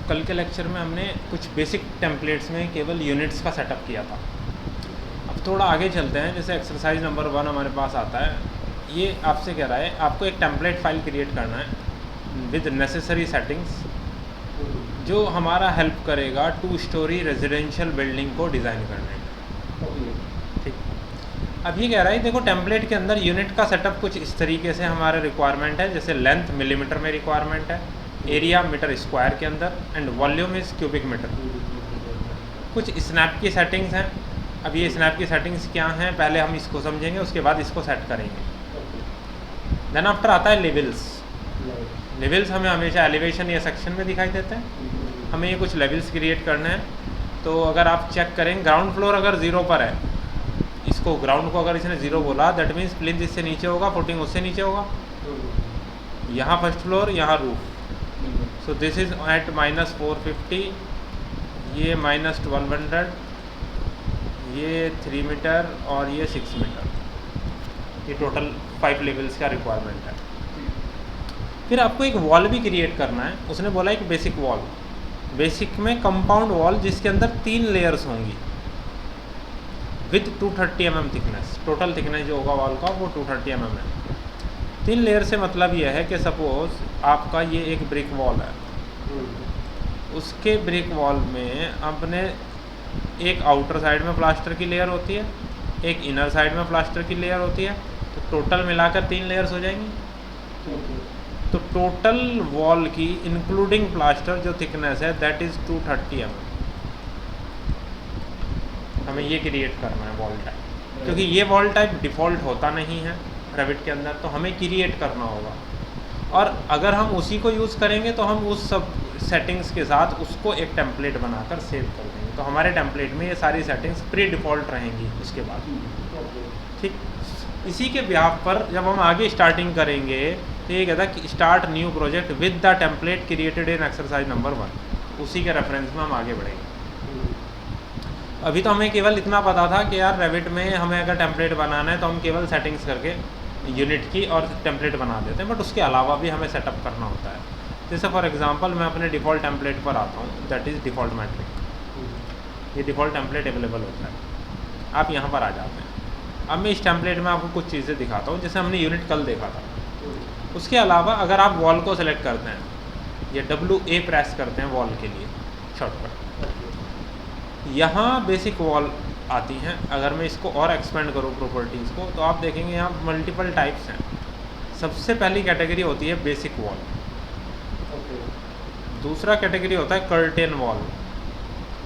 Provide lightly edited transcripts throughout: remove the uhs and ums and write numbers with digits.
कल के लेक्चर में हमने कुछ बेसिक टेम्पलेट्स में केवल यूनिट्स का सेटअप किया था। अब थोड़ा आगे चलते हैं। जैसे एक्सरसाइज नंबर 1 हमारे पास आता है, ये आपसे कह रहा है आपको एक टेम्पलेट फाइल क्रिएट करना है विद नेसेसरी सेटिंग्स जो हमारा हेल्प करेगा 2 स्टोरी रेजिडेंशियल बिल्डिंग को डिज़ाइन करने में। ठीक, अब ये कह रहा है देखो टेम्पलेट के अंदर यूनिट का सेटअप कुछ इस तरीके से हमारा रिक्वायरमेंट है। जैसे लेंथ मिलीमीटर में रिक्वायरमेंट है, एरिया मीटर स्क्वायर के अंदर, and volume is cubic metre. कुछ स्नैप की सेटिंग्स हैं। अब ये स्नैप की सेटिंग्स क्या हैं, पहले हम इसको समझेंगे, उसके बाद इसको सेट करेंगे। देन आफ्टर आता है लेवल्स। लेवल्स हमें हमेशा एलिवेशन या सेक्शन में दिखाई देते हैं। हमें ये कुछ लेवल्स क्रिएट करने हैं। तो अगर आप चेक करें, ग्राउंड फ्लोर अगर 0 पर है, इसको ग्राउंड को अगर इसने 0 बोला, दैट मीन्स प्लिंथ इससे नीचे होगा, फुटिंग उससे नीचे होगा। यहाँ फर्स्ट फ्लोर, यहाँ roof. So this is at -450, ये -1200, ये 3 मीटर और ये 6 मीटर। ये टोटल 5 लेवल्स का रिक्वायरमेंट है। फिर आपको एक वॉल भी क्रिएट करना है। उसने बोला एक बेसिक वॉल, बेसिक में कंपाउंड वॉल जिसके अंदर 3 लेयर्स होंगी with 230 mm thickness. Total thickness जो होगा वॉल का वो 230 mm है। 3 लेयर से मतलब ये है कि सपोज आपका ये एक ब्रिक वॉल है, उसके ब्रिक वॉल में अपने एक आउटर साइड में प्लास्टर की लेयर होती है, एक इनर साइड में प्लास्टर की लेयर होती है। तो टोटल मिलाकर 3 लेयर्स हो जाएंगी। तो टोटल वॉल की इंक्लूडिंग प्लास्टर जो थिकनेस है दैट इज़ 230 mm। हमें ये क्रिएट करना है वॉल टाइप, क्योंकि ये वॉल टाइप डिफ़ॉल्ट होता नहीं है रेविट के अंदर, तो हमें क्रिएट करना होगा। और अगर हम उसी को यूज़ करेंगे तो हम उस सब सेटिंग्स के साथ उसको एक टेम्पलेट बनाकर सेव कर देंगे। तो हमारे टेम्पलेट में ये सारी सेटिंग्स प्री डिफ़ॉल्ट रहेंगी उसके बाद। ठीक, इसी के ब्याह पर जब हम आगे स्टार्टिंग करेंगे तो ये कहता है कि start new project with the template created in exercise number 1। उसी के रेफरेंस में हम आगे बढ़ेंगे। अभी तो हमें केवल इतना पता था कि यार रेविट में हमें अगर टेम्पलेट बनाना है तो हम केवल सेटिंग्स करके यूनिट की और टेम्पलेट बना देते हैं, बट उसके अलावा भी हमें सेटअप करना होता है। जैसे फॉर एग्जांपल मैं अपने डिफ़ॉल्ट टेम्पलेट पर आता हूँ, दैट इज़ डिफ़ॉल्ट मैट्रिक। ये डिफ़ॉल्ट टेम्पलेट अवेलेबल होता है, आप यहाँ पर आ जाते हैं। अब मैं इस टेम्पलेट में आपको कुछ चीज़ें दिखाता हूँ, जैसे हमने यूनिट कल देखा था। उसके अलावा अगर आप वॉल को सेलेक्ट करते हैं या WA प्रेस करते हैं वॉल के लिए शॉर्टकट, यहाँ बेसिक वॉल आती हैं। अगर मैं इसको और एक्सपेंड करूँ प्रॉपर्टीज़ को, तो आप देखेंगे यहाँ मल्टीपल टाइप्स हैं। सबसे पहली कैटेगरी होती है बेसिक वॉल, दूसरा कैटेगरी होता है कर्टेन वॉल,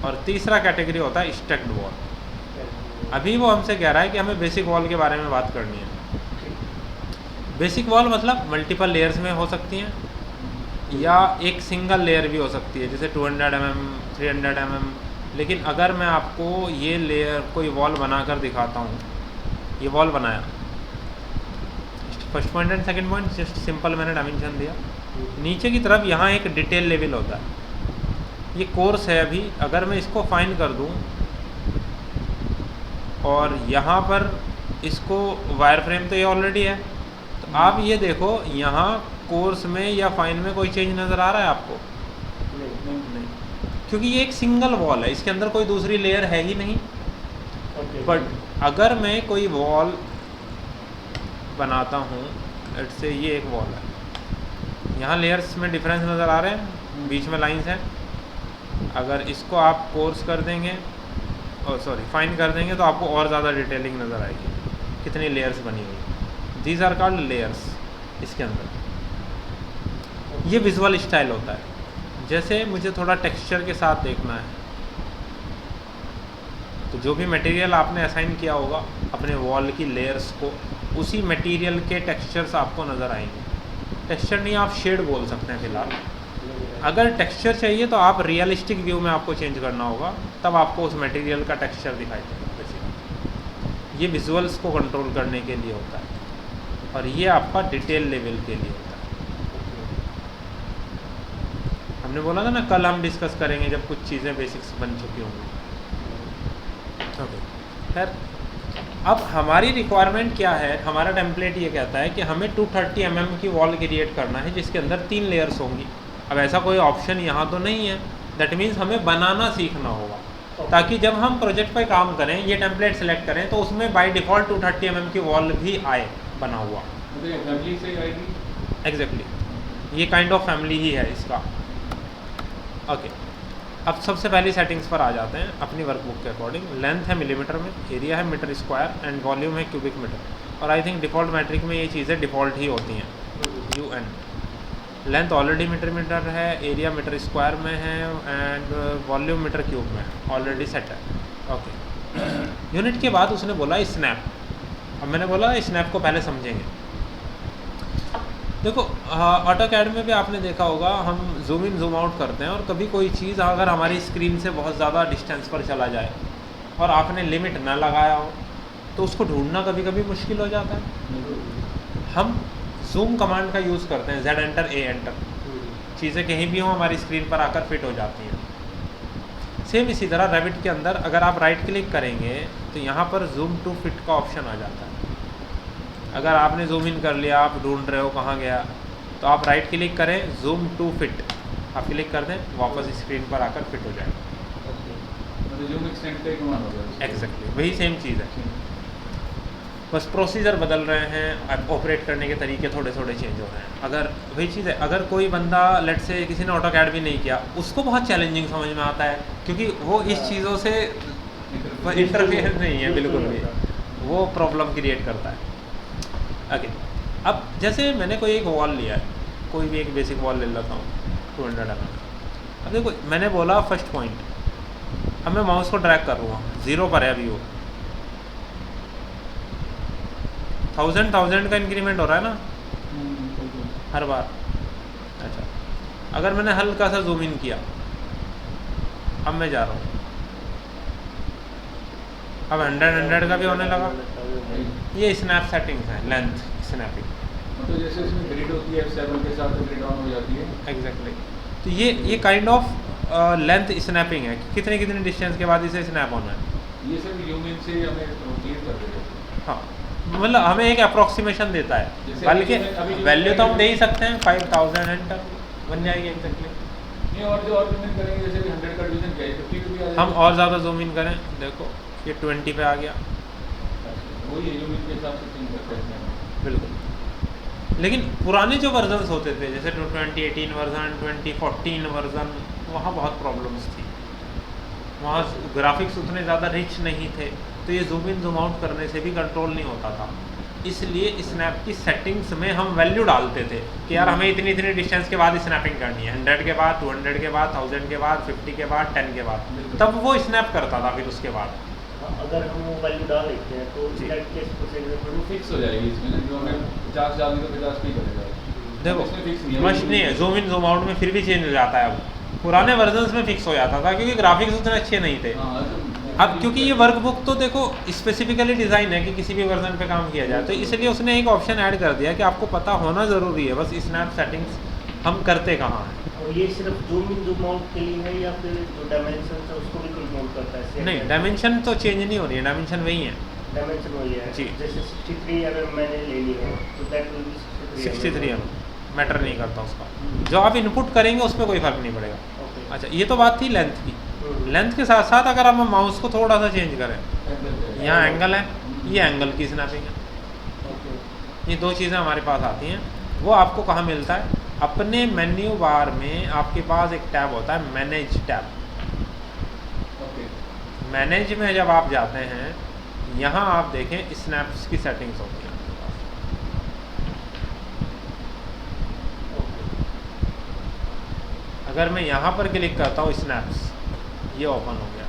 और तीसरा कैटेगरी होता है स्टैक्ड वॉल। अभी वो हमसे कह रहा है कि हमें बेसिक वॉल के बारे में बात करनी है। बेसिक वॉल मतलब मल्टीपल लेयर्स में हो सकती हैं या एक सिंगल लेयर भी हो सकती है, जैसे 200 mm, 300 mm। लेकिन अगर मैं आपको ये लेयर कोई वॉल बनाकर दिखाता हूँ, ये वॉल बनाया, first point and second point just simple मैंने डायमेंशन दिया। नीचे की तरफ यहाँ एक डिटेल लेवल होता है, ये कोर्स है। अभी अगर मैं इसको फाइन कर दूँ और यहाँ पर इसको वायर फ्रेम तो ये ऑलरेडी है, तो आप ये देखो यहाँ कोर्स में या फाइन में कोई चेंज नज़र आ रहा है आपको? नहीं, क्योंकि ये एक सिंगल वॉल है, इसके अंदर कोई दूसरी लेयर है ही नहीं। बट अगर मैं कोई वॉल बनाता हूँ, से ये एक वॉल है, यहाँ लेयर्स में डिफरेंस नज़र आ रहे हैं, बीच में लाइंस हैं। अगर इसको आप कोर्स कर देंगे और फाइन कर देंगे तो आपको और ज़्यादा डिटेलिंग नज़र आएगी, कितनी लेयर्स बनी हुई। These are called layers. इसके अंदर ये विजुअल स्टाइल होता है। जैसे मुझे थोड़ा टेक्सचर के साथ देखना है, तो जो भी मटेरियल आपने असाइन किया होगा अपने वॉल की लेयर्स को, उसी मटेरियल के टेक्सचर्स आपको नज़र आएंगे। टेक्सचर नहीं, आप शेड बोल सकते हैं फ़िलहाल। अगर टेक्सचर चाहिए तो आप रियलिस्टिक व्यू में आपको चेंज करना होगा, तब आपको उस मटेरियल का टेक्सचर दिखाई देगा। बेसिकली ये विजुअल्स को कंट्रोल करने के लिए होता है, और ये आपका डिटेल लेवल के लिए होता है। हमने बोला था ना कल हम डिस्कस करेंगे जब कुछ चीज़ें बेसिक्स बन चुकी होंगी। ओके, खैर अब हमारी रिक्वायरमेंट क्या है। हमारा टेम्पलेट ये कहता है कि हमें 230 mm की वॉल क्रिएट करना है जिसके अंदर 3 लेयर्स होंगी अब ऐसा कोई ऑप्शन यहाँ तो नहीं है, दैट मीन्स हमें बनाना सीखना होगा, ताकि जब हम प्रोजेक्ट पर काम करें, ये टेम्पलेट सेलेक्ट करें, तो उसमें बाय डिफ़ॉल्ट 230 mm की वॉल भी आए बना हुआ। फैमिली से आएगी एग्जैक्टली, ये काइंड ऑफ फैमिली ही है इसका। ओके, अब सबसे पहली सेटिंग्स पर आ जाते हैं अपनी वर्कबुक के अकॉर्डिंग। लेंथ है मिलीमीटर में, एरिया है मीटर स्क्वायर एंड वॉल्यूम है क्यूबिक मीटर। और आई थिंक डिफ़ॉल्ट मैट्रिक में ये चीज़ें डिफ़ॉल्ट ही होती हैं, UN। लेंथ ऑलरेडी मीटर है, एरिया मीटर स्क्वायर में है एंड वॉल्यूम मीटर क्यूब में है, ऑलरेडी सेट है। ओके, यूनिट के बाद उसने बोला स्नैप। अब मैंने बोला स्नैप को पहले समझेंगे। देखो ऑटोकैड में भी आपने देखा होगा, हम जूम इन जूम आउट करते हैं और कभी कोई चीज़ अगर हमारी स्क्रीन से बहुत ज़्यादा डिस्टेंस पर चला जाए और आपने लिमिट ना लगाया हो तो उसको ढूंढना कभी कभी मुश्किल हो जाता है। हम जूम कमांड का यूज़ करते हैं, Z एंटर A एंटर, चीज़ें कहीं भी हों हमारी स्क्रीन पर आकर फिट हो जाती हैं। सेम इसी तरह रेविट के अंदर अगर आप राइट क्लिक करेंगे तो यहाँ पर जूम टू फिट का ऑप्शन आ जाता है। अगर आपने जूम इन कर लिया, आप ढूंढ रहे हो कहाँ गया, तो आप राइट क्लिक करें, जूम टू फिट आप क्लिक कर दें, वापस स्क्रीन पर आकर फिट हो जाएगा। जूम एक्सटेंड का कमांड होगा। एग्जैक्टली वही सेम चीज़ है, बस प्रोसीजर बदल रहे हैं, ऑपरेट करने के तरीके थोड़े थोड़े चेंज हो रहे हैं। अगर वही चीज़ है, अगर कोई बंदा लेट से किसी ने ऑटोकैड भी नहीं किया, उसको बहुत चैलेंजिंग समझ में आता है, क्योंकि वो इस चीज़ों से इंटरफेयर नहीं है बिल्कुल भी, वो प्रॉब्लम क्रिएट करता है। ओके, अब जैसे मैंने कोई एक वॉल लिया है, कोई भी एक बेसिक वॉल ले लेता हूँ 200 mm। अब देखो मैंने बोला फर्स्ट पॉइंट, अब मैं माउस को ड्रैग कर रहा हूँ, 0 पर है अभी वो, 1000 का इंक्रीमेंट हो रहा है ना हर बार। अच्छा, अगर मैंने हल्का सा जूम इन किया, अब मैं जा रहा हूँ, अब 100 का भी होने लगा। ये स्नैप सेटिंग्स हैं, लेंथ स्नैपिंग। तो जैसे इसमें ग्रिड होती है F7 के साथ ग्रिड ऑन हो जाती है। एग्जैक्टली, तो ये काइंड ऑफ लेंथ स्नैपिंग है, कितने कितने डिस्टेंस के बाद इसे स्नैप होना है। ये सब जूम इन से हमें क्लियर कर देगा। हाँ, मतलब हमें एक अप्रोक्सीमेशन देता है, बल्कि वैल्यू तो हम दे ही सकते हैं 5000 एंटर बन जाएगी एग्जैक्टली। नहीं, और जो और जूम इन करेंगे, जैसे कि 100 का डिवीजन क्या है, 50 पे भी आ जाएगा। हम और ज़्यादा जूम इन करें, देखो ये 20 पे आ गया, वही जूम इन के हिसाब से चेंज करते हैं। बिल्कुल। लेकिन पुराने जो वर्जन्स होते थे, जैसे 2018 वर्जन, 2014 वर्जन, वहाँ बहुत प्रॉब्लम्स थी, वहाँ ग्राफिक्स उतने ज़्यादा रिच नहीं थे, तो ये जूम इन जूम आउट करने से भी कंट्रोल नहीं होता था। इसलिए स्नैप की सेटिंग्स में हम वैल्यू डालते थे कि यार हमें इतनी इतनी डिस्टेंस के बाद स्नैपिंग करनी है, 100 के बाद, 200 के बाद, 1000 के बाद, 50 के बाद, 10 के बाद, तब वो स्नैप करता था। फिर उसके बाद अगर हम वो वैल्यू डाल देते हैं तो वो फिक्स हो जाएगी इसमें ना, जो हमें 50 डालनी तो 50 पे ही करेगा। देखो मस्ट नहीं है, जूम इन जूम आउट में फिर भी चेंज हो जाता है। अब पुराने वर्जन्स में फिक्स हो जाता था क्योंकि ग्राफिक्स उतने अच्छे नहीं थे। अब क्योंकि ये वर्कबुक तो देखो स्पेसिफिकली डिज़ाइन है कि किसी भी वर्जन पे काम किया जाए, तो इसलिए उसने एक ऑप्शन ऐड कर दिया कि आपको पता होना ज़रूरी है बस स्नैप सेटिंग्स हम करते कहाँ हैं। और ये सिर्फ जूम इन जूम आउट के लिए है या फिर जो डायमेंशन है उसको भी कंट्रोल करता है? नहीं, डायमेंशन तो चेंज नहीं हो रही है, डायमेंशन वही है, डायमेंशन वही है जी। जैसे 63 अगर मैंने ले ली है तो दैट विल बी 63 मैटर नहीं करता उसका, जो आप इनपुट करेंगे उस पर कोई फ़र्क नहीं पड़ेगा। ओके। अच्छा, ये तो बात थी लेंथ की। लेंथ के साथ साथ अगर हम माउस को थोड़ा सा चेंज करें, यहाँ एंगल है, ये एंगल की स्नैपिंग है, ये दो चीज़ें हमारे पास आती हैं। वो आपको कहाँ मिलता है? अपने मेन्यू बार में आपके पास एक टैब होता है मैनेज टैब। मैनेज में जब आप जाते हैं, यहाँ आप देखें स्नैप्स की सेटिंग्स होती हैं। अगर मैं यहाँ पर क्लिक करता हूँ स्नैप्स, ये ओपन हो गया,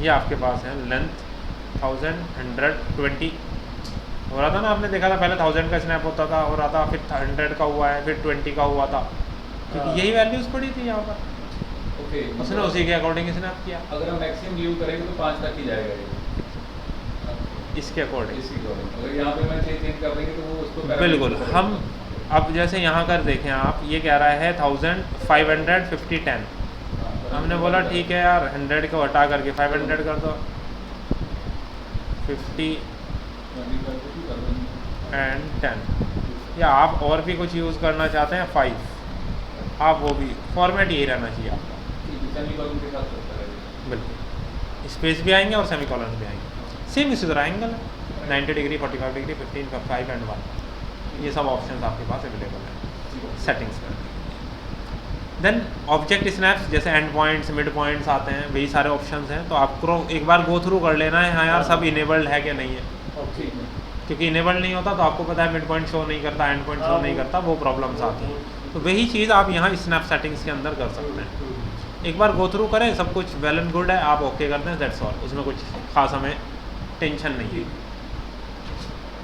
ये आपके पास है लेंथ 1000, 120 हो रहा था ना, आपने देखा था पहले 1000 का स्नैप होता था, हो रहा था, फिर 100 का हुआ है, फिर 20 का हुआ था, क्योंकि यही वैल्यूज़ पड़ी थी यहाँ पर। ओके, उसने उसी के अकॉर्डिंग स्नैप किया। अगर हम मैक्सिमम व्यू करेंगे तो 5 तक ही जाएगा ये, इसके अकॉर्डिंग। इसी को अगर यहाँ पे मैं चेंज कर देंगे तो वो उसको बिल्कुल। हम अब जैसे यहाँ कर देखें आप, ये कह रहा है 1000, 500, 50, 10। हमने बोला ठीक है यार, 100 को हटा करके 500 कर दो, 50 एंड 10। या आप और भी कुछ यूज़ करना चाहते हैं 5, आप वो भी फॉर्मेट यही रहना चाहिए आपका। सेमीकोलन के साथ चलता है। बिल्कुल, स्पेस भी आएंगे और सेमीकोलन भी आएंगे। सेम इसी तरह एंगल है 90 डिग्री, 45 डिग्री, 15, 5 एंड 1, ये सब ऑप्शंस आपके पास अवेलेबल हैं सेटिंग्स में। देन ऑब्जेक्ट स्नैप्स, जैसे एंड पॉइंट्स, मिड पॉइंट्स आते हैं, वही सारे ऑप्शंस हैं। तो आपको एक बार गो थ्रू कर लेना है, हाँ यार सब इनेबल्ड है कि नहीं है, ठीक है। क्योंकि इनेबल्ड नहीं होता तो आपको पता है मिड पॉइंट शो नहीं करता, एंड पॉइंट शो नहीं करता, वो प्रॉब्लम्स आती हैं। तो वही चीज़ आप यहाँ स्नैप सेटिंग्स के अंदर कर सकते हैं। एक बार गो थ्रू करें, सब कुछ वेल एंड गुड है, आप ओके करते हैं, दैट्स ऑल, उसमें कुछ खास हमें टेंशन नहीं है।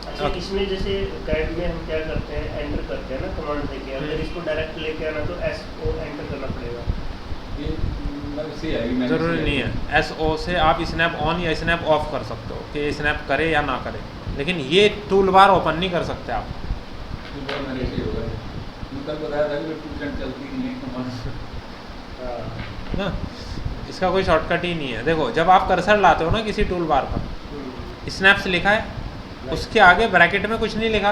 अच्छा, इसमें जैसे कैड में हम क्या करते हैं, एंटर करते हैं ना कमांड देके, अगर इसको डायरेक्ट लेके आना तो SO एंटर करना पड़ेगा। ये ज़रूरी नहीं है, SO से आप स्नैप ऑन या स्नैप ऑफ कर सकते हो कि स्नैप करे या ना करे, लेकिन ये टूल बार ओपन नहीं कर सकते आप। ना, इसका कोई शॉर्टकट ही नहीं है। देखो जब आप कर्सर लाते हो ना किसी टूल बार पर, स्नैप्स लिखा है, उसके आगे ब्रैकेट में कुछ नहीं लिखा,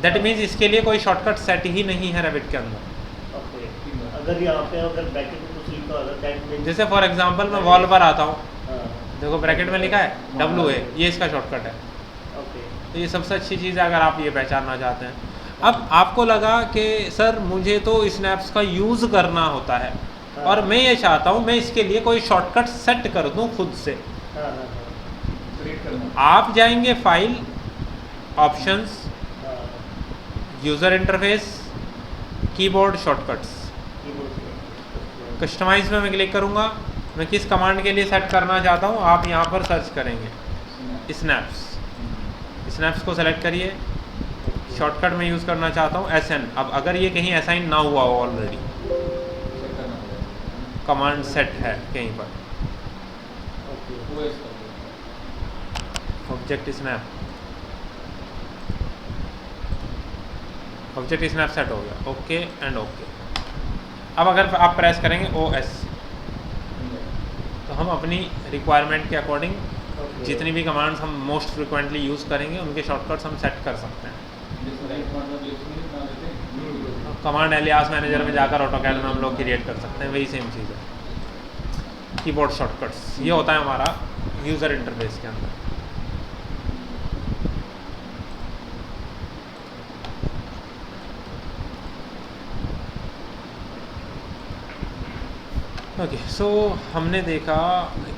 दैट मीन्स इसके लिए कोई शॉर्टकट सेट ही नहीं है रैबिट के अंदर। ओके, अगर यहाँ पे अगर ब्रैकेट में कुछ लिखा होगा दैट मींस, जैसे फॉर एग्जांपल मैं वॉल पर आता हूँ, हाँ, देखो ब्रैकेट में लिखा है WA, ये इसका शॉर्टकट है। ओके, तो ये सबसे अच्छी चीज़ है अगर आप ये पहचानना चाहते हैं। अब आपको लगा कि सर मुझे तो स्नैप्स का यूज़ करना होता है और मैं ये चाहता हूँ मैं इसके लिए कोई शॉर्टकट सेट कर दूँ खुद से। हाँ हाँ हाँ, क्रिएट करना। आप जाएंगे फाइल, ऑप्शंस, हाँ, user interface, keyboard shortcuts, keyboard से, कस्टमाइज में मैं क्लिक करूँगा, मैं किस कमांड के लिए सेट करना चाहता हूँ, आप यहाँ पर सर्च करेंगे स्नैप्स, स्नैप्स को सेलेक्ट करिए। शॉर्टकट में यूज़ करना चाहता हूँ SN। अब अगर ये कहीं असाइन ना हुआ हो ऑलरेडी, कमांड सेट है कहीं पर, okay, object snap, object snap set हो गया, ओके एंड ओके। अब अगर आप प्रेस करेंगे OS, तो हम अपनी रिक्वायरमेंट के अकॉर्डिंग ओके, जितनी भी कमांड्स हम मोस्ट फ्रिक्वेंटली यूज़ करेंगे उनके शॉर्टकट्स हम सेट कर सकते हैं। कमांड एलियास मैनेजर में जाकर ऑटोकैड में हम लोग क्रिएट कर सकते हैं, वही सेम चीज़ है। कीबोर्ड शॉर्टकट्स ये होता है हमारा यूज़र इंटरफेस के अंदर। ओके, सो हमने देखा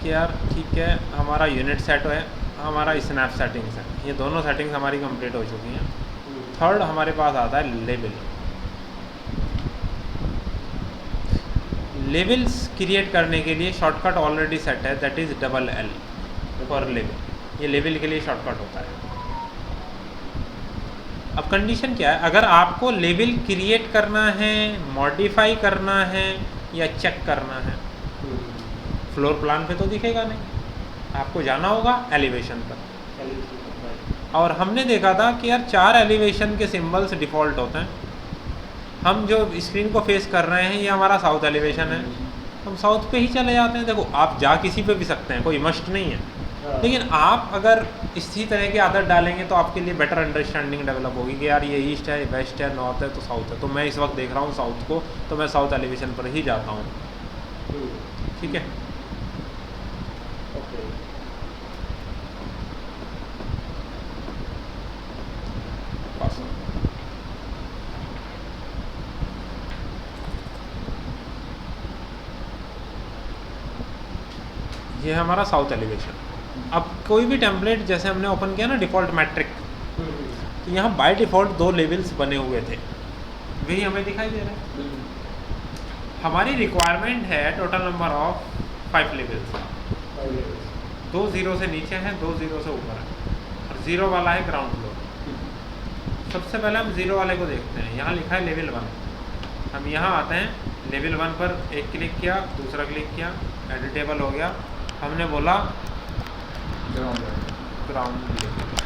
कि यार ठीक है हमारा यूनिट सेट है, हमारा स्नैप सेटिंग्स है, ये दोनों सेटिंग्स हमारी कंप्लीट हो चुकी हैं। थर्ड हमारे पास आता है लेबल। लेबल्स क्रिएट करने के लिए शॉर्टकट ऑलरेडी सेट है, that is LL for label. ये लेबल के लिए शॉर्टकट होता है। अब कंडीशन क्या है, अगर आपको लेबल क्रिएट करना है, मॉडिफाई करना है या चेक करना है, फ्लोर प्लान पे तो दिखेगा नहीं, आपको जाना होगा एलिवेशन पर। और हमने देखा था कि यार 4 एलिवेशन के सिंबल्स डिफ़ॉल्ट होते हैं। हम जो स्क्रीन को फेस कर रहे हैं ये हमारा साउथ एलिवेशन है, हम साउथ पे ही चले जाते हैं। देखो आप जा किसी पे भी सकते हैं, कोई मस्ट नहीं है, लेकिन आप अगर इसी तरह की आदत डालेंगे तो आपके लिए बेटर अंडरस्टैंडिंग डेवलप होगी कि यार ये ईस्ट है, वेस्ट है, नॉर्थ है तो साउथ है। तो मैं इस वक्त देख रहा हूँ साउथ को, तो मैं साउथ एलिवेशन पर ही जाता हूँ। ठीक है, ओके, ये है हमारा साउथ एलिवेशन। अब कोई भी टेम्पलेट जैसे हमने ओपन किया ना डिफ़ॉल्ट मैट्रिक, तो यहाँ बाय डिफ़ॉल्ट 2 लेवल्स बने हुए थे, वही हमें दिखाई दे रहा है। हमारी रिक्वायरमेंट है टोटल नंबर ऑफ 5 लेवल्स, 2 0 से नीचे हैं, 2 0 से ऊपर है, और 0 वाला है ग्राउंड फ्लोर। सबसे पहले हम 0 वाले को देखते हैं। यहाँ लिखा है लेवल 1। हम यहाँ आते हैं, लेवल 1 पर एक क्लिक किया, दूसरा क्लिक किया, एडिटेबल हो गया। हमने बोला ग्राउंड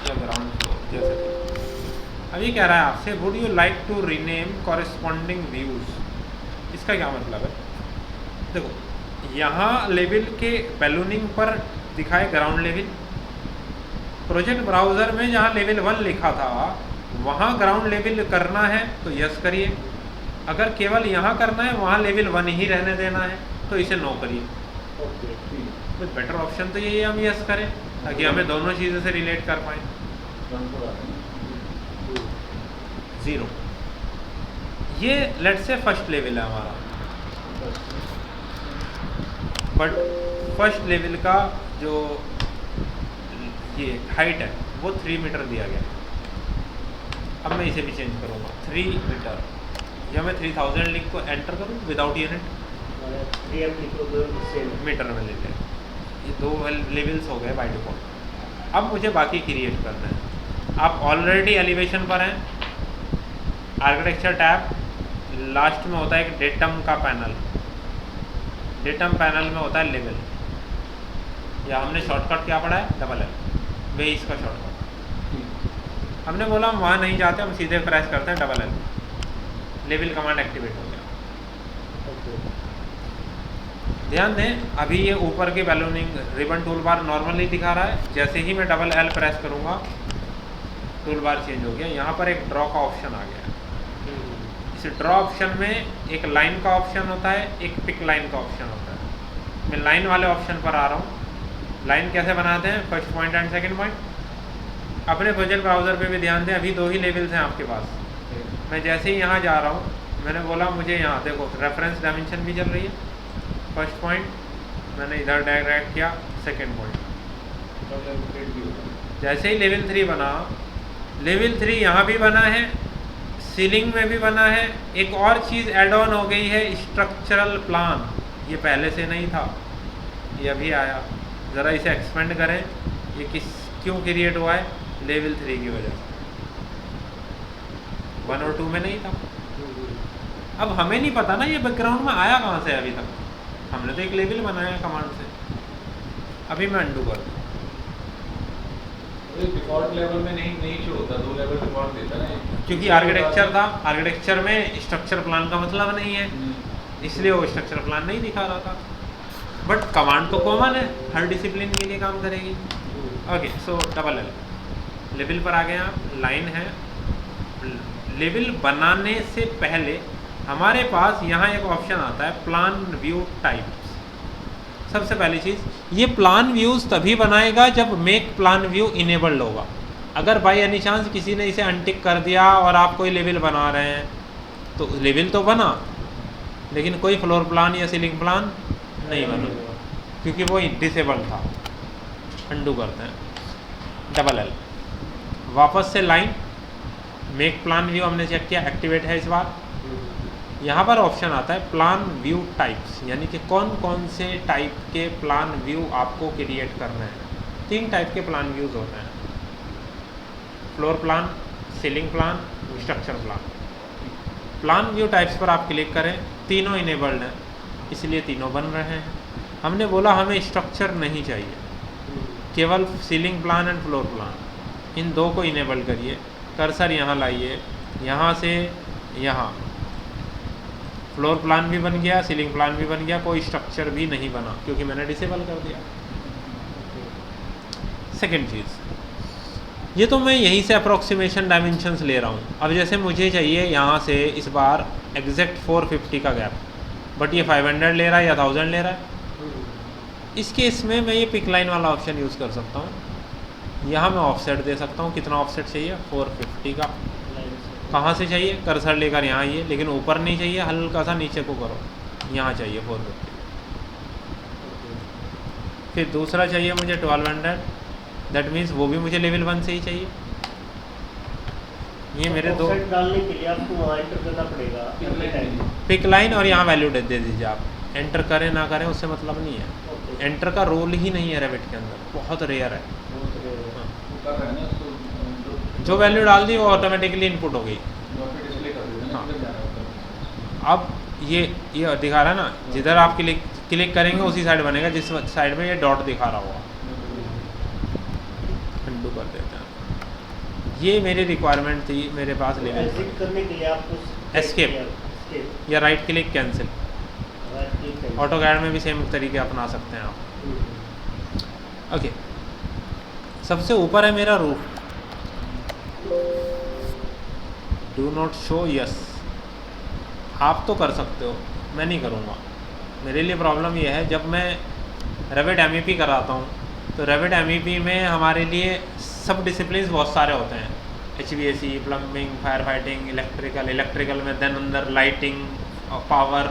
या ग्राउंड फ्लोर जैसे। अब ये कह रहा है आपसे would you like to rename corresponding views. इसका क्या मतलब है, देखो यहाँ लेवल के बैलूनिंग पर दिखाए ग्राउंड लेवल, प्रोजेक्ट ब्राउज़र में जहाँ लेवल 1 लिखा था वहाँ ग्राउंड लेवल करना है तो यस करिए, अगर केवल यहाँ करना है वहाँ लेवल 1 ही रहने देना है तो इसे नो करिए। ओके। तो बेटर ऑप्शन तो यही है हम यस करें ताकि हमें दोनों चीज़ों से रिलेट कर पाएँ। 0 ये लेट से फर्स्ट लेवल है हमारा, बट फर्स्ट लेवल का जो ये हाइट है वो 3 मीटर दिया गया। अब मैं इसे भी चेंज करूँगा 3 मीटर, या मैं 3000 लिख को एंटर करूँ विदाउट यूनिट, 3M लिखोगे सेम मीटर में ले लें। ये 2 लेवल्स हो गए बाय डिफॉल्ट। अब मुझे बाकी क्रिएट करना है। आप ऑलरेडी एलिवेशन पर हैं, आर्किटेक्चर टैब लास्ट में होता है एक डेटम का पैनल, डेटम पैनल में होता है लेवल, या हमने शॉर्टकट क्या पढ़ा है डबल एल, वे इसका शॉर्टकट। हमने बोला हम वहाँ नहीं जाते, हम सीधे प्रेस करते हैं double L, level command activate हो गया। ध्यान दें अभी ये ऊपर के ballooning ribbon tool bar normally दिखा रहा है, जैसे ही मैं डबल एल प्रेस करूँगा टूल बार चेंज हो गया। यहाँ पर एक ड्रॉ का ऑप्शन आ गया। इस ड्रॉ ऑप्शन में एक लाइन का ऑप्शन होता है, एक पिक लाइन का ऑप्शन होता है। मैं लाइन वाले ऑप्शन पर आ रहा हूँ। लाइन कैसे बनाते हैं, first point and second point. अपने प्रोजेक्ट ब्राउज़र पे भी ध्यान दें, अभी 2 ही लेवल्स हैं आपके पास। मैं जैसे ही यहाँ जा रहा हूँ, मैंने बोला मुझे यहाँ देखो रेफरेंस डायमेंशन भी चल रही है, फर्स्ट पॉइंट मैंने इधर ड्रैग किया, सेकंड पॉइंट। जैसे ही लेवल 3 बना, लेवल 3 यहाँ भी बना है, सीलिंग में भी बना है। एक और चीज़ ऐड ऑन हो गई है, स्ट्रक्चरल प्लान। ये पहले से नहीं था, ये अभी आया। ज़रा इसे एक्सपेंड करें, ये क्यों क्रिएट हुआ है, लेवल 3 की वजह से। 1 और 2 में नहीं था। अब हमें नहीं पता ना ये बैकग्राउंड में आया कहाँ से, अभी तक हमने तो एक लेवल बनाया कमांड से। अभी मैं अंडू कर दूँ, डिफॉल्ट लेवल में नहीं शो होता, 2 लेवल डिफॉल्ट देता है क्योंकि आर्किटेक्चर था। आर्किटेक्चर में स्ट्रक्चर प्लान का मतलब नहीं है, इसलिए वो स्ट्रक्चर प्लान नहीं दिखा रहा था। बट कमांड तो कॉमन है, हर डिसिप्लिन के लिए काम करेगी। ओके, सो डबल एल लेवल पर आ गए आप। लाइन है, लेवल बनाने से पहले हमारे पास यहाँ एक ऑप्शन आता है प्लान व्यू टाइप्स। सबसे पहली चीज़, ये प्लान व्यूज़ तभी बनाएगा जब मेक प्लान व्यू इनेबल्ड होगा। अगर बाई एनी चांस किसी ने इसे अनटिक कर दिया और आप कोई लेवल बना रहे हैं तो लेवल तो बना, लेकिन कोई फ्लोर प्लान या सीलिंग प्लान नहीं बना क्योंकि वो डिसेबल था। अंडू करते हैं, डबल एल, वापस से लाइन, मेक प्लान व्यू हमने चेक किया, एक्टिवेट है इस बार। यहाँ पर ऑप्शन आता है प्लान व्यू टाइप्स, यानी कि कौन कौन से टाइप के प्लान व्यू आपको क्रिएट करना है। 3 टाइप के प्लान व्यूज़ होते हैं, floor plan, ceiling plan, structure plan. Plan view types पर आप क्लिक करें, तीनों इनेबल्ड हैं इसलिए तीनों बन रहे हैं। हमने बोला हमें स्ट्रक्चर नहीं चाहिए, केवल ceiling plan and floor plan, इन 2 को इनेबल करिए। कर्सर यहाँ लाइए, यहाँ से यहाँ फ्लोर प्लान भी बन गया, सीलिंग प्लान भी बन गया, कोई स्ट्रक्चर भी नहीं बना क्योंकि मैंने डिसेबल कर दिया। सेकंड चीज़, ये तो मैं यहीं से अप्रोक्सीमेशन डायमेंशंस ले रहा हूँ। अब जैसे मुझे चाहिए यहाँ से इस बार एग्जैक्ट 450 का गैप, बट ये 500 ले रहा है या 1000 ले रहा है। इस केस में मैं ये पिक लाइन वाला ऑप्शन यूज़ कर सकता हूँ। यहाँ मैं ऑफसेट दे सकता हूँ, कितना ऑफसेट चाहिए, 450 का। कहाँ से चाहिए, कर्सर लेकर यहाँ आइए, लेकिन ऊपर नहीं चाहिए, हल्का सा नीचे को करो, यहाँ चाहिए 450। फिर दूसरा चाहिए मुझे 1200, दैट मीन्स वो भी मुझे लेवल 1 से ही चाहिए। ये मेरे 2 डालने के लिए आपको वहाँ एंटर करना पड़ेगा, पिक लाइन, और यहाँ वैल्यू दे दीजिए आप। एंटर करें ना करें उससे मतलब नहीं है, एंटर का रोल ही नहीं है रेविट के अंदर, बहुत रेयर है। जो वैल्यू डाल दी वो ऑटोमेटिकली इनपुट हो गई। हाँ, अब ये दिखा रहा है ना, जिधर आप क्लिक करेंगे उसी साइड बनेगा जिस साइड में ये डॉट दिखा रहा होगा। अंडू कर देते हैं। ये मेरी रिक्वायरमेंट थी, मेरे पास लेवल एग्जिट करने के लिए आपको एस्केप या राइट क्लिक कैंसिल। ऑटोकैड में भी सेम तरीके अपना सकते हैं आप। ओके, सबसे ऊपर है मेरा roof. Do not show yes. आप तो कर सकते हो, मैं नहीं करूँगा। मेरे लिए प्रॉब्लम ये है, जब मैं रेविट MEP कराता हूँ तो रेविट MEP में हमारे लिए सब डिसिप्लिन बहुत सारे होते हैं, HVAC, plumbing, fire fighting, electrical में देन अंदर लाइटिंग और पावर।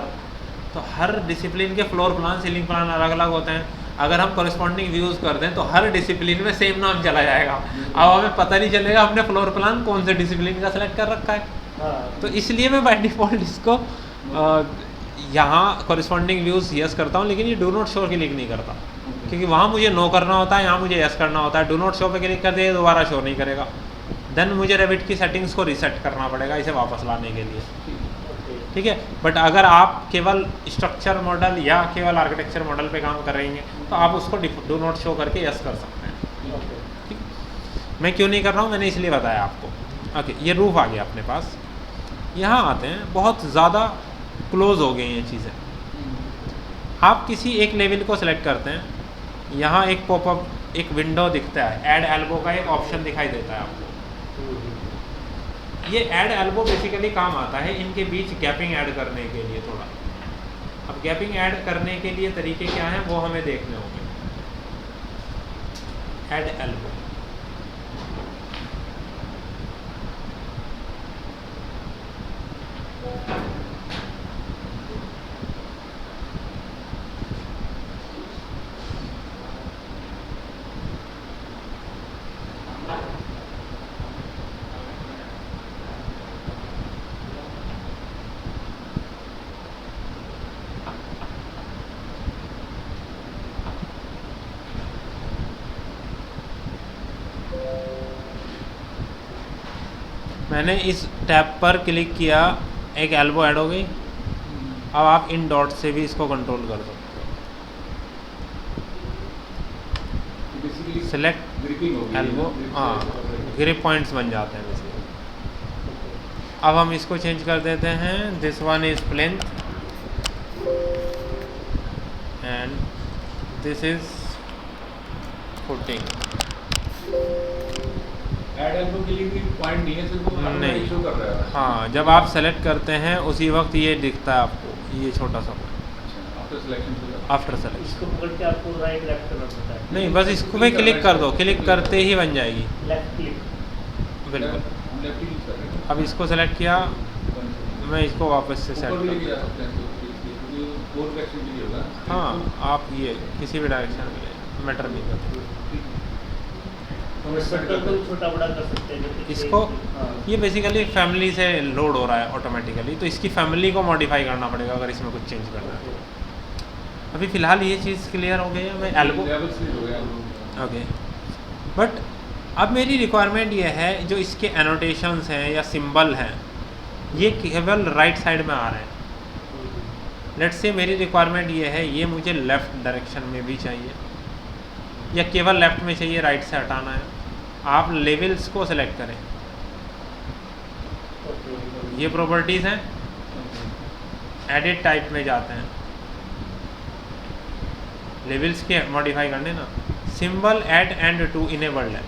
तो हर डिसिप्लिन के फ्लोर प्लान, सीलिंग प्लान अलग अलग होते हैं। अगर हम कॉरेस्पॉन्डिंग व्यूज़ कर दें तो हर डिसिप्लिन में सेम नाम चला जाएगा। अब हमें पता नहीं चलेगा हमने फ्लोर प्लान कौन से डिसिप्लिन का सेलेक्ट कर रखा है। हाँ, तो इसलिए मैं बाय डिफ़ॉल्ट इसको यहाँ कॉरेस्पॉन्डिंग व्यूज़ यस करता हूँ, लेकिन ये डू नॉट शो क्लिक नहीं करता, क्योंकि वहाँ मुझे नो करना होता है, यहाँ मुझे यस करना होता है। डू नॉट शो पे क्लिक कर दिए दोबारा शो नहीं करेगा। देन मुझे रेविट की सेटिंग्स को रीसेट करना पड़ेगा इसे वापस लाने के लिए, ठीक है। बट अगर आप केवल स्ट्रक्चर मॉडल या केवल आर्किटेक्चर मॉडल पे काम कर रही हैं तो आप उसको डू नॉट शो करके यस कर सकते हैं, ठीक है। मैं क्यों नहीं कर रहा हूँ मैंने इसलिए बताया आपको। ओके, ये रूफ आ गया अपने पास। यहाँ आते हैं, बहुत ज़्यादा क्लोज हो गई ये चीज़ें। आप किसी एक लेवल को सिलेक्ट करते हैं, यहाँ एक पॉपअप, एक विंडो दिखता है, ऐड एल्बो का एक ऑप्शन दिखाई देता है आपको। ये ऐड एल्बो बेसिकली काम आता है इनके बीच गैपिंग ऐड करने के लिए थोड़ा। अब गैपिंग ऐड करने के लिए तरीके क्या हैं वो हमें देखने होंगे। ऐड एल्बो, मैंने इस टैब पर क्लिक किया, एक एल्बो ऐड हो गई। अब आप इन डॉट से भी इसको कंट्रोल कर सकते हो। सेलेक्ट एल्बो, हाँ, ग्रिप पॉइंट्स बन जाते हैं बेसिकली। अब हम इसको चेंज कर देते हैं, this one is plinth and this is footing. Add elbow के लिए भी पॉइंट नहीं है, सिर्फ वो नहीं, शो कर रहा है। हाँ, जब आप सेलेक्ट करते हैं उसी वक्त ये दिखता है आपको, ये छोटा सा आफ्टर सिलेक्शन, आफ्टर सेलेक्शन। इसको पकड़ के आपको राइट लेफ्ट करना पड़ता है। नहीं, बस इसको पे क्लिक कर दो, क्लिक करते ही बन जाएगी। Left click. बिल्कुल। हम लेफ्ट ही यूज कर रहे हैं। अब इसको सेलेक्ट किया, मैं इसको वापस से सेट ऊपर भी कर लेके जा दूँ। सकते हैं, क्योंकि फोर डायरेक्शन के लिए होगा। हाँ, आप ये किसी भी डायरेक्शन में ले, मैटर नहीं करता। हम सर्कल को छोटा बड़ा कर सकते हैं जैसे इसको, हाँ। ये बेसिकली फैमिली से लोड हो रहा है ऑटोमेटिकली, तो इसकी फैमिली को मॉडिफाई करना पड़ेगा अगर इसमें कुछ चेंज करना है। अभी फ़िलहाल ये चीज़ क्लियर हो गई है। मैं एल्बो, लेवल स्प्लिट हो गया। ओके, बट अब मेरी रिक्वायरमेंट ये है, जो इसके एनोटेशंस हैं या सिंबल हैं ये केवल राइट साइड में आ रहे हैं। लेट्स से मेरी रिक्वायरमेंट ये है, ये मुझे लेफ़्ट डायरेक्शन में भी चाहिए या केवल लेफ़्ट में चाहिए, राइट से हटाना है। आप लेवल्स को सेलेक्ट करें, ये प्रॉपर्टीज़ हैं, एडिट टाइप में जाते हैं, लेवल्स के मॉडिफाई करने ना। Symbol at and to enabled है,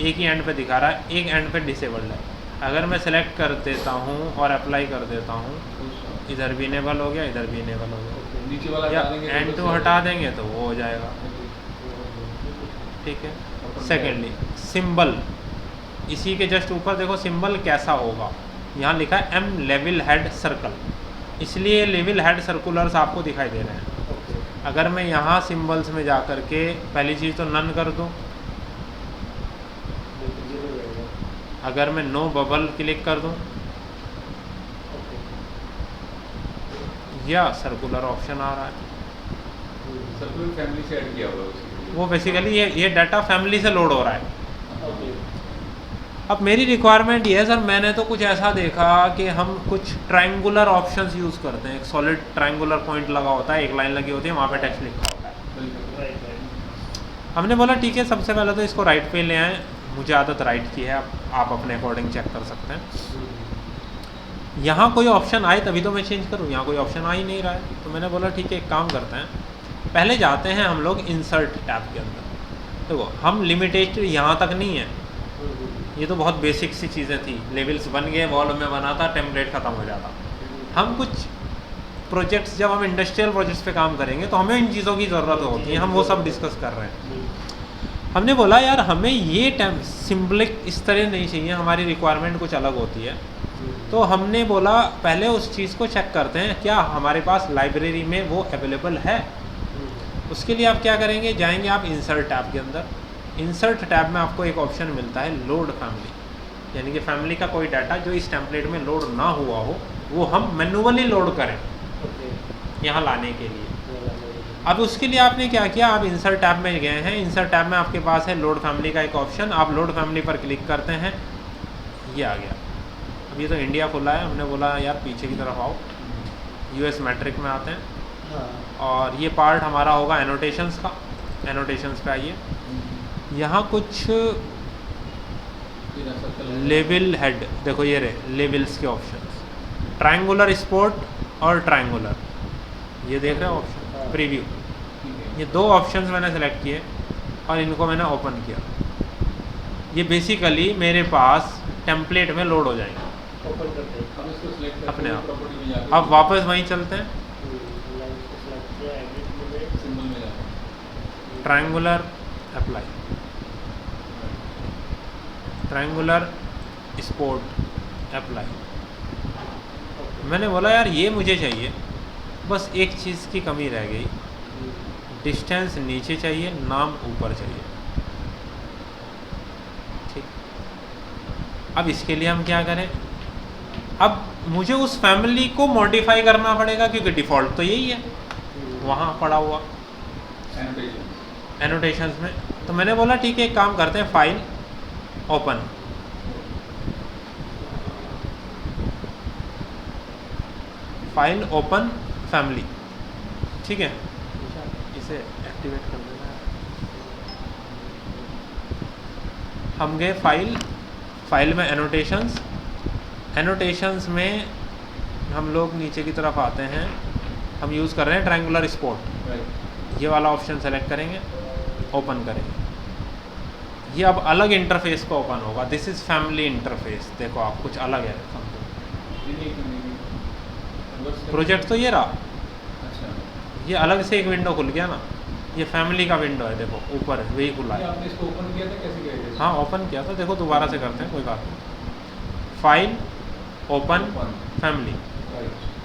एक ही एंड पे दिखा रहा है, एक एंड पे डिसेबल्ड है। अगर मैं सेलेक्ट कर देता हूँ और अप्लाई कर देता हूँ, इधर भी इनेबल हो गया, इधर भी इनेबल हो गया, नीचे वाला या हटा देंगे, एंड टू हटा देंगे तो वो हो जाएगा, ठीक है। सेकेंडली सिंबल, इसी के जस्ट ऊपर देखो सिंबल कैसा होगा, यहाँ लिखा है एम लेवल हेड सर्कल, इसलिए लेवल हेड सर्कुलर्स आपको दिखाई दे रहे हैं। अगर मैं यहाँ सिंबल्स में जा कर के पहली चीज़ तो नन कर दूँ, अगर मैं नो बबल क्लिक कर दूँ या सर्कुलर ऑप्शन आ रहा है, सर्कुलर फैमिली से ऐड किया हुआ है उसके लिए। वो बेसिकली ये डाटा फैमिली से लोड हो रहा है। अब मेरी रिक्वायरमेंट ये है सर, मैंने तो कुछ ऐसा देखा कि हम कुछ ट्रायंगुलर ऑप्शंस यूज़ करते हैं, एक सॉलिड ट्रायंगुलर पॉइंट लगा होता है, एक लाइन लगी होती है, वहाँ पे टेक्स्ट लिखा होता है। हमने बोला ठीक है, सबसे पहले तो इसको राइट पे ले आएँ, मुझे आदत राइट की है, आप अपने अकॉर्डिंग चेक कर सकते हैं। यहाँ कोई ऑप्शन आए तभी तो मैं चेंज करूँ, यहाँ कोई ऑप्शन आ ही नहीं रहा है, तो मैंने बोला ठीक है, एक काम करते हैं, पहले जाते हैं हम लोग इंसर्ट टैब के अंदर। देखो हम लिमिटेड यहाँ तक नहीं है, ये तो बहुत बेसिक सी चीज़ें थी, लेवल्स बन गए, वॉल में बना था, टेम्पलेट ख़त्म हो जाता। हम कुछ प्रोजेक्ट्स, जब हम इंडस्ट्रियल प्रोजेक्ट्स पे काम करेंगे तो हमें इन चीज़ों की ज़रूरत होती है, हम वो सब डिस्कस कर रहे हैं। हमने बोला यार हमें ये सिम्बलिक इस तरह नहीं चाहिए, हमारी रिक्वायरमेंट कुछ अलग होती है। तो हमने बोला पहले उस चीज़ को चेक करते हैं क्या हमारे पास लाइब्रेरी में वो अवेलेबल है। उसके लिए आप क्या करेंगे, जाएंगे आप इंसर्ट टैब के अंदर। इंसर्ट टैब में आपको एक ऑप्शन मिलता है लोड फैमिली, यानी कि फैमिली का कोई डाटा जो इस टेम्पलेट में लोड ना हुआ हो वो हम मैन्युअली लोड करें यहाँ लाने के लिए। अब उसके लिए आपने क्या किया, आप इंसर्ट टैब में गए हैं, इंसर्ट टैब में आपके पास है लोड फैमिली का एक ऑप्शन, आप लोड फैमिली पर क्लिक करते हैं, ये आ गया। अब ये तो इंडिया खुला है, हमने बोला यार पीछे की तरफ आओ, यूएस मैट्रिक में आते हैं और ये पार्ट हमारा होगा एनोटेशंस का। एनोटेशंस पे आइए, यहाँ कुछ लेवल हेड, देखो ये रहे लेवल्स के ऑप्शंस, ट्रायंगुलर स्पोर्ट और ट्रायंगुलर, ये देख रहे हो ऑप्शन प्रीव्यू। ये दो ऑप्शंस मैंने सेलेक्ट किए और इनको मैंने ओपन किया। ये बेसिकली मेरे पास टेम्पलेट में लोड हो जाएंगे ओपन करते हैं, अब इसको सिलेक्ट अपने आप। प्रॉपर्टी में जाके अब वापस वहीं चलते हैं, सिंबल में जाके triangular apply, triangular sport apply. मैंने बोला यार ये मुझे चाहिए, बस एक चीज़ की कमी रह गई, डिस्टेंस नीचे चाहिए, नाम ऊपर चाहिए। ठीक, अब इसके लिए हम क्या करें, अब मुझे उस फैमिली को मॉडिफाई करना पड़ेगा क्योंकि डिफ़ॉल्ट तो यही है वहाँ पड़ा हुआ एनोटेशंस में। तो मैंने बोला ठीक है एक काम करते हैं, file open, file open family, ठीक है, इसे एक्टिवेट कर देना। हम गए फाइल में एनोटेशंस, एनोटेशंस में हम लोग नीचे की तरफ आते हैं, हम यूज़ कर रहे हैं ट्रायंगुलर स्पोर्ट, ये वाला ऑप्शन सेलेक्ट करेंगे, ओपन करेंगे। ये अब अलग इंटरफेस को ओपन होगा, दिस इज़ फैमिली इंटरफेस। देखो आप कुछ अलग है, प्रोजेक्ट तो ये रहा, अच्छा ये अलग से एक विंडो खुल गया ना, ये फैमिली का विंडो है, देखो ऊपर वही खुला है। आपने इसको ओपन किया था, कैसे किया था? हाँ ओपन किया था, देखो दोबारा से करते हैं, कोई बात नहीं। फाइल ओपन फैमिली,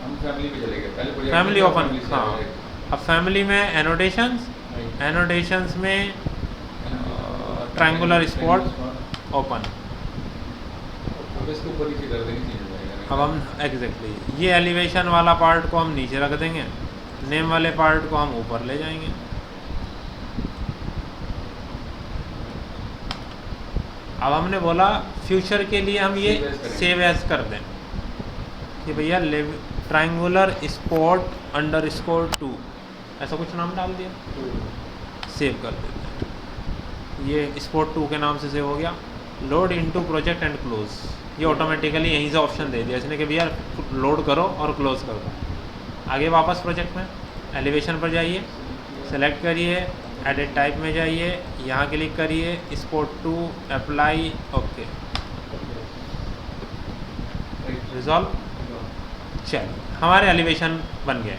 हम फैमिली पे चले गए, पहले फैमिली ओपन, हाँ। अब फैमिली में एनोटेशंस, एनोटेशंस में ट्रायंगुलर स्पॉट ओपन। अब इसको ऊपर नीचे कर देंगे, चेंज हो जाएगा। अब हम एग्जैक्टली ये एलिवेशन वाला पार्ट को हम नीचे रख देंगे, नेम वाले पार्ट को हम ऊपर ले जाएंगे। अब हमने बोला फ्यूचर के लिए हम ये सेव एज कर दें कि भैया ट्रायंगुलर स्पॉट _2 ऐसा कुछ नाम डाल दिया, सेव कर देते हैं। ये स्पॉट 2 के नाम से सेव हो गया। Load into project and close, ये ऑटोमेटिकली यहीं से ऑप्शन दे दिया इसने कि भैया लोड करो और क्लोज कर दो। आगे वापस प्रोजेक्ट में एलिवेशन पर जाइए, सेलेक्ट करिए, एडिट टाइप में जाइए, यहाँ क्लिक करिए, स्पॉट 2 अप्लाई, ओके, रिजॉल्व। चलिए हमारे एलिवेशन बन गए।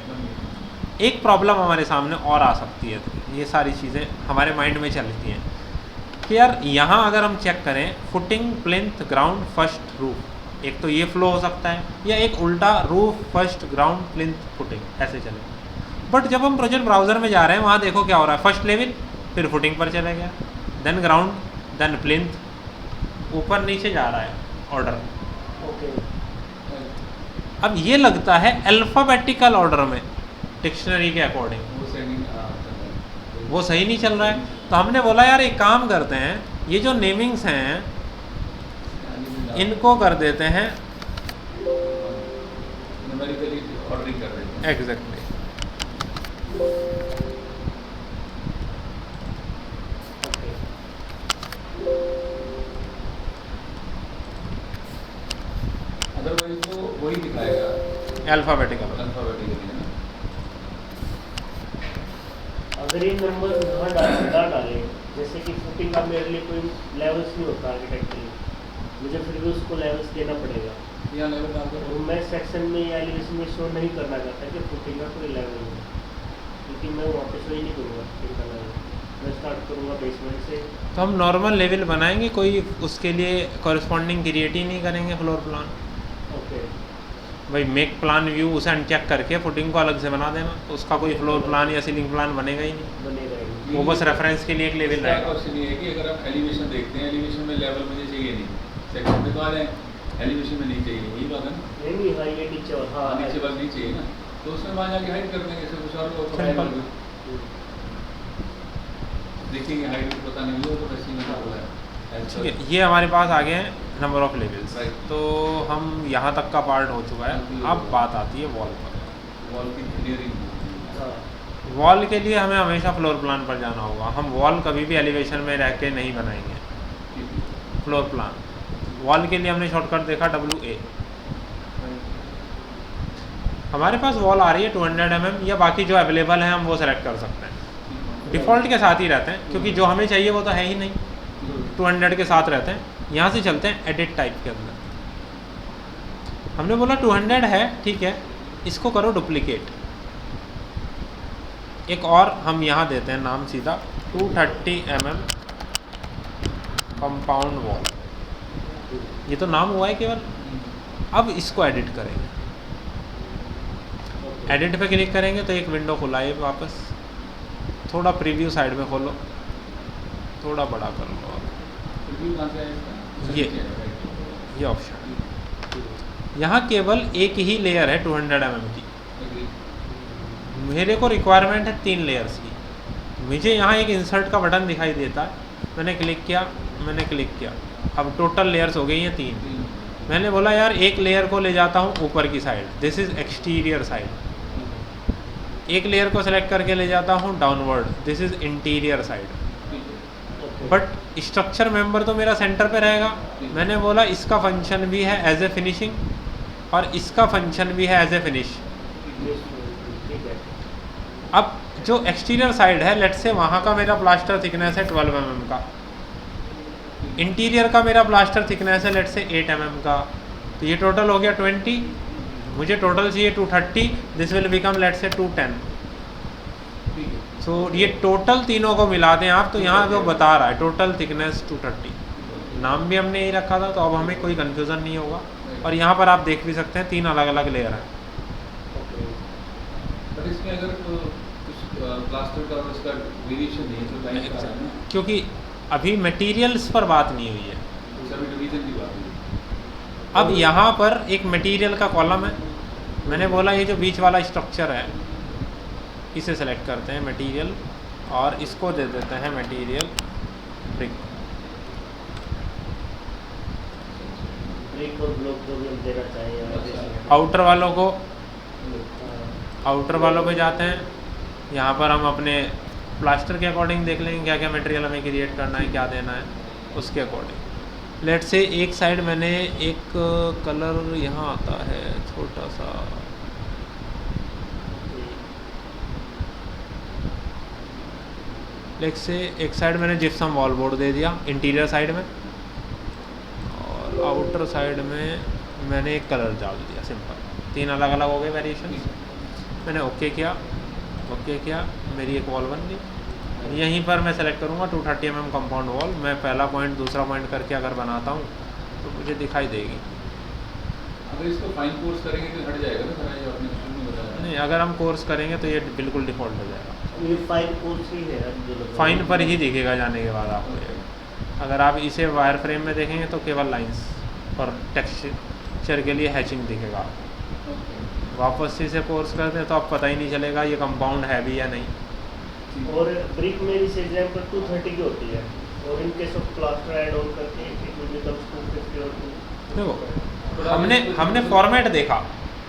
एक प्रॉब्लम हमारे सामने और आ सकती है, ये सारी चीज़ें हमारे माइंड में चलती हैं कि यार यहाँ अगर हम चेक करें footing plinth ground first roof, एक तो ये फ्लो हो सकता है, या एक उल्टा roof first ground plinth footing ऐसे चले। बट जब हम प्रोजेक्ट ब्राउज़र में जा रहे हैं वहाँ देखो क्या हो रहा है, फर्स्ट लेवल फिर फुटिंग पर चला गया, देन ग्राउंड, देन प्लिंथ, ऊपर नीचे जा रहा है ऑर्डर। अब ये लगता है अल्फ़ाबेटिकल ऑर्डर में डिक्शनरी के अकॉर्डिंग, वो सही नहीं चल रहा है। तो हमने बोला यार एक काम करते हैं, ये जो नेमिंग्स हैं इनको कर देते हैं न्यूमेरिकली ऑर्डरिंग कर देते हैं। एग्जैक्टली। अदरवाइज तो वही दिखाएगा अल्फ़ाबेटिकल। अल्फाबेटिकली ना। अगर ये नंबर वहाँ डाले, जैसे कि फुटिंग का मेरे लिए कोई लेवल्स नहीं होता आर्किटेक्चर में, मुझे फिर भी उसको लेवल्स देना पड़ेगा। यहाँ लेवल डाल दो। और मैं सेक्शन में या एलिवेशन में शो नहीं करना चाहता कि फुटिंग का कोई लेवल है, क्योंकि मैं वहाँ पे शो ही नहीं करूँगा फुटिंग का लेवल। मैं स्टार्ट करूँगा बेसमेंट से। तो हम नॉर्मल लेवल बनाएंगे, कोई उसके लिए कॉरस्पॉन्डिंग क्रिएट ही नहीं करेंगे फ्लोर प्लान। ओके। भाई मेक प्लान व्यू उसे अनचेक करके फुटिंग को अलग से बना देना, तो उसका कोई फ्लोर प्लान या सीलिंग प्लान बनेगा ही नहीं। बनेगा ही। वो बस रेफरेंस के लिए एक लेवल रहेगा। क्वेश्चन ये है कि अगर आप एलिवेशन देखते हैं, एलिवेशन में लेवल मुझे चाहिए नहीं, सेक्शन में तो आ जाए, एलिवेशन में नहीं चाहिए, यही बात है ना। नहीं हाँ ये नीचे और हाँ नीचे बस नहीं चाहिए ना, तो उसमें वहाँ जाके हाइड कर देंगे, ऐसे कुछ और Simple. देखेंगे हाइट पता नहीं हो तो वैसे ही मतलब है। ठीक है, ये हमारे पास आ गए हैं नंबर ऑफ लेवल्स। Right. तो हम यहाँ तक का पार्ट हो चुका है। अब बात आती है वॉल पर। वॉल की क्लियरिंग। हाँ वॉल के लिए हमें हमेशा फ्लोर प्लान पर जाना होगा। हम वॉल कभी भी एलिवेशन में रह के नहीं बनाएंगे फ्लोर प्लान। वॉल के लिए हमने शॉर्टकट देखा WA। हमारे पास वॉल आ रही है 200 mm, या बाकी जो अवेलेबल है हम वो सेलेक्ट कर सकते हैं। डिफ़ॉल्ट के साथ ही रहते हैं, क्योंकि जो हमें चाहिए वो तो है ही नहीं, 200 के साथ रहते हैं। यहाँ से चलते हैं एडिट टाइप के अंदर। हमने बोला 200 है, ठीक है, इसको करो डुप्लीकेट। एक और हम यहाँ देते हैं नाम सीधा 230 mm कंपाउंड वॉल। ये तो नाम हुआ है केवल। अब इसको एडिट करेंगे। एडिट पे क्लिक करेंगे तो एक विंडो खुला है वापस। थोड़ा प्रीव्यू साइड में खोलो, थोड़ा बड़ा कर लो। ये ऑप्शन, यहाँ केवल एक ही लेयर है 200 mm की। मेरे को रिक्वायरमेंट है 3 लेयर्स की। मुझे यहाँ एक इंसर्ट का बटन दिखाई देता है, मैंने क्लिक किया, अब टोटल लेयर्स हो गई हैं 3। मैंने बोला यार एक लेयर को ले जाता हूँ ऊपर की side, this is exterior side. एक लेयर को सेलेक्ट करके ले जाता हूँ downward, this is interior side. But structure member तो मेरा सेंटर पे रहेगा। मैंने बोला इसका फंक्शन भी है एज ए फिनिशिंग और इसका फंक्शन भी है एज ए फिनिश। अब जो एक्सटीरियर साइड है, लेट्स से वहाँ का मेरा प्लास्टर थिकनेस है 12 mm का, इंटीरियर का मेरा प्लास्टर थिकनेस है लेट्स से 8 mm का। तो ये टोटल हो गया 20। मुझे टोटल चाहिए 230, this will become let's say 210। सो ये टोटल तीनों को मिला दें आप, तो यहाँ जो बता रहा है टोटल थिकनेस 230। नाम भी हमने यही रखा था, तो अब हमें कोई कन्फ्यूज़न नहीं होगा। और यहाँ पर आप देख भी सकते हैं 3 अलग अलग लेयर हैं। बट इसमें अगर कुछ प्लास्टर का उसका वेरिएशन नहीं है तो लाइन का है ना, क्योंकि अभी मटेरियल्स पर बात नहीं हुई है। सभी डिवीजन की बात है। अब यहाँ पर एक मटेरियल का कॉलम है। मैंने बोला ये जो बीच वाला स्ट्रक्चर है इसे सेलेक्ट करते हैं मटेरियल, और इसको दे देते हैं मटेरियल ब्रिक। ब्रिक और ब्लॉक जो भी हम देना चाहिए। आउटर वालों पे जाते हैं। यहाँ पर हम अपने प्लास्टर के अकॉर्डिंग देख लेंगे क्या क्या मटेरियल हमें क्रिएट करना है, क्या देना है, उसके अकॉर्डिंग। लेट से एक साइड मैंने एक कलर यहाँ आता है छोटा सा, लेट से एक साइड मैंने जिप्सम वॉल बोर्ड दे दिया इंटीरियर साइड में, और आउटर साइड में मैंने एक कलर डाल दिया सिंपल। 3 अलग अलग हो गए वेरिएशन। मैंने ओके किया, मेरी एक वॉल बन गई। यहीं पर मैं सेलेक्ट करूँगा 230 mm कंपाउंड वॉल। मैं पहला पॉइंट दूसरा पॉइंट करके अगर बनाता हूँ तो मुझे दिखाई देगी। अगर इसको फाइन कोर्स करेंगे तो हट जाएगा ना, ये आपने शुरू में बताया। नहीं, अगर हम कोर्स करेंगे तो ये बिल्कुल डिफ़ॉल्ट हो जाएगा। ये फाइन कोर्स ही है, फाइन पर ही दिखेगा जाने के बाद आपको। अगर आप इसे वायर फ्रेम में देखेंगे तो केवल लाइंस और टेक्सचर के लिए हैचिंग दिखेगा। वापस से इसे कोर्स कर दें तो अब पता ही नहीं चलेगा ये कंपाउंड है भी या नहीं। और ब्रिक में इस एग्जाम्पल 230 की होती है, और in case of plaster add on करके इट विल बिकम 250 और 2। देखो हमने फॉर्मेट देखा,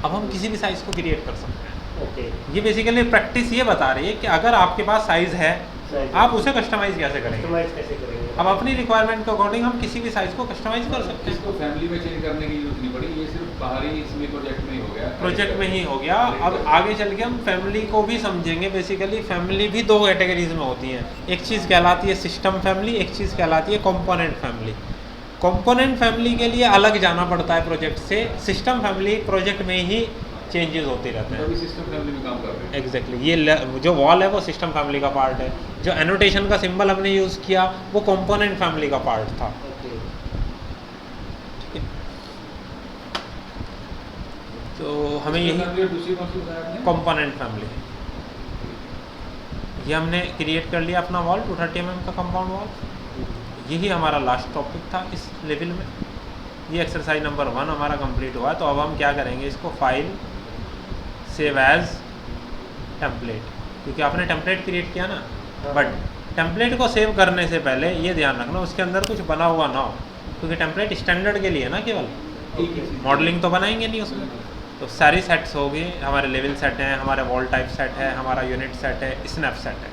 अब हम किसी भी साइज़ को क्रिएट कर सकते हैं। ओके, ये बेसिकली प्रैक्टिस ये बता रही है कि अगर आपके पास साइज़ है आप उसे कस्टमाइज़ कैसे करेंगे। कस्टमाइज कैसे करेंगे? अब अपनी रिक्वायरमेंट के अकॉर्डिंग हम किसी भी साइज़ को कस्टमाइज़ कर सकते हैं। इसको फैमिली में चेंज करने की जरूरत नहीं पड़ी, ये सिर्फ बाहरी इसमें प्रोजेक्ट में ही हो गया। प्रोजेक्ट में ही हो गया। अब आगे चल के हम फैमिली को भी समझेंगे। बेसिकली फैमिली भी 2 कैटेगरीज में होती हैं। एक चीज़ कहलाती है सिस्टम फैमिली, एक चीज़ कहलाती है कंपोनेंट फैमिली। कंपोनेंट फैमिली के लिए अलग जाना पड़ता है प्रोजेक्ट से, सिस्टम फैमिली प्रोजेक्ट में ही चेंजेस होते रहते हैं। अभी सिस्टम फैमिली में काम कर रहे हैं। एग्जैक्टली ये जो वॉल है वो सिस्टम फैमिली का पार्ट है, जो एनोटेशन का सिंबल हमने यूज़ किया वो कंपोनेंट फैमिली का पार्ट था। ओके। ठीक है, तो हमें यही दूसरी कौन सी बताया आपने? कंपोनेंट फैमिली ये हमने क्रिएट कर लिया अपना वॉल 230 mm का कंपाउंड वॉल। यही हमारा लास्ट टॉपिक था इस लेवल में। ये एक्सरसाइज नंबर 1 हमारा कंप्लीट हुआ। तो अब हम क्या करेंगे, इसको फाइल सेव एज टेम्पलेट, क्योंकि आपने टेम्पलेट क्रिएट किया ना, बट टेम्पलेट को सेव करने से पहले ये ध्यान रखना उसके अंदर कुछ बना हुआ ना हो, क्योंकि टेम्पलेट स्टैंडर्ड के लिए ना, केवल मॉडलिंग तो बनाएंगे नहीं उसमें। तो सारी सेट्स हो गई, हमारे लेवल सेट हैं, हमारे वॉल टाइप सेट है, हमारा यूनिट सेट है, स्नैप सेट है।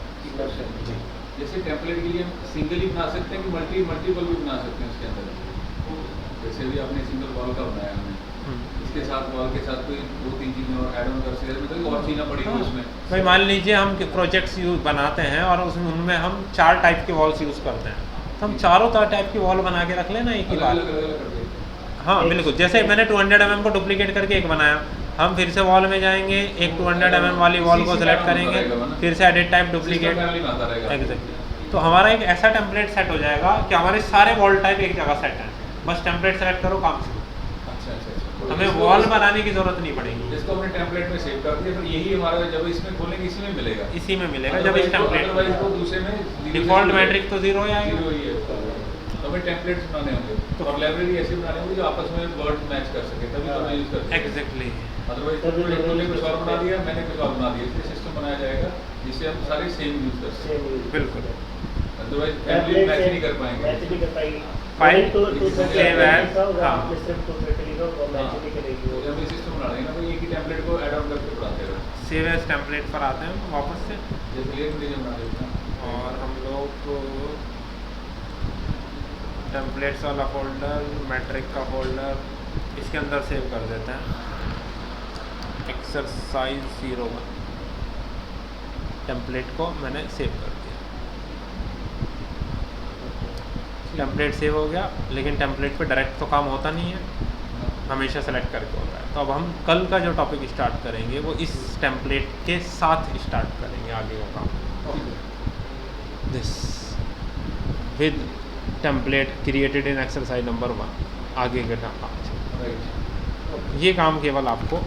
जी, जैसे टेम्पलेट के लिए सिंगल ही बना सकते हैं कि मल्टीपल भी बना सकते हैं उसके अंदर? जैसे भी आपने सिंगल वॉल का बनाया हमने, इसके साथ वॉल के साथ कोई 2-3 चीज़ें और ऐड ऑन कर सकते हैं, मतलब और चीज़ें पड़ी हुई उसमें। भाई मान लीजिए हम प्रोजेक्ट्स बनाते हैं और उसमें उनमें हम 4 टाइप के वॉल्स यूज़ करते हैं, तो हम चारों टाइप की वॉल बना के रख लेना एक ही बार। अलग कर देते हैं। हाँ बिल्कुल, जैसे मैंने 200 mm को डुप्लीकेट करके एक बनाया, हम फिर से वॉल में जाएंगे, एक 200 mm वाली वॉल को सिलेक्ट करेंगे, फिर से एडिट टाइप डुप्लीकेट। एग्जैक्टली, तो हमारा एक ऐसा टेम्पलेट सेट हो जाएगा कि हमारे सारे वॉल टाइप एक जगह सेट हैं, बस टेम्पलेट सेलेक्ट करो, काम शुरू। अच्छा। हमें वॉल बनाने की जरूरत नहीं पड़ेगी। इसको हमने टेम्पलेट में सेव कर दिया, फिर यही हमारा जब इसमें खोलेंगे इसी में मिलेगा। इसी में मिलेगा जब इस टेम्पलेट को दूसरे में डिफॉल्ट मैट्रिक तो 0 ही आएगा। 0 ही है। तो हमें टेम्पलेट्स बनाने होंगे और लाइब्रेरी ऐसे बनाने होंगे जो आपस में वर्ड मैच कर सके, तभी तो मैं यूज़ करते हैं। एग्जैक्टली, अदरवाइज तुमने कुछ और बना दिया, मैंने कुछ और बना दिया, इसलिए सिस्टम बनाया जाएगा जिससे हम सारे सेम यूज़ कर सकें। बिल्कुल। अदरवाइज फैमिली मैच नहीं कर पाएंगे। मैच नहीं कर पाएगी। फाइल तो सेव एज, हाँ सिर्फ 230 लिखो और मैच नहीं करेगी। तो जब ये सिस्टम बना देंगे ना, तो एक ही टेम्पलेट को ऐड ऑन करके बढ़ाते रहो। सेव एज टेम्पलेट पर आते हैं वापस से, जैसे ये रीजन बना देते हैं और हम लोग टेम्पलेट्स वाला फोल्डर, मैट्रिक का फोल्डर, इसके अंदर सेव कर देते हैं एक्सरसाइज 01 टेम्पलेट को मैंने सेव कर दिया। टेम्पलेट सेव हो गया, लेकिन टेम्पलेट पे डायरेक्ट तो काम होता नहीं है, हमेशा सेलेक्ट करके होता है। तो अब हम कल का जो टॉपिक स्टार्ट करेंगे वो इस टेम्पलेट के साथ स्टार्ट करेंगे आगे का काम। This with template created in exercise number 1 आगे का काम। ये काम केवल आपको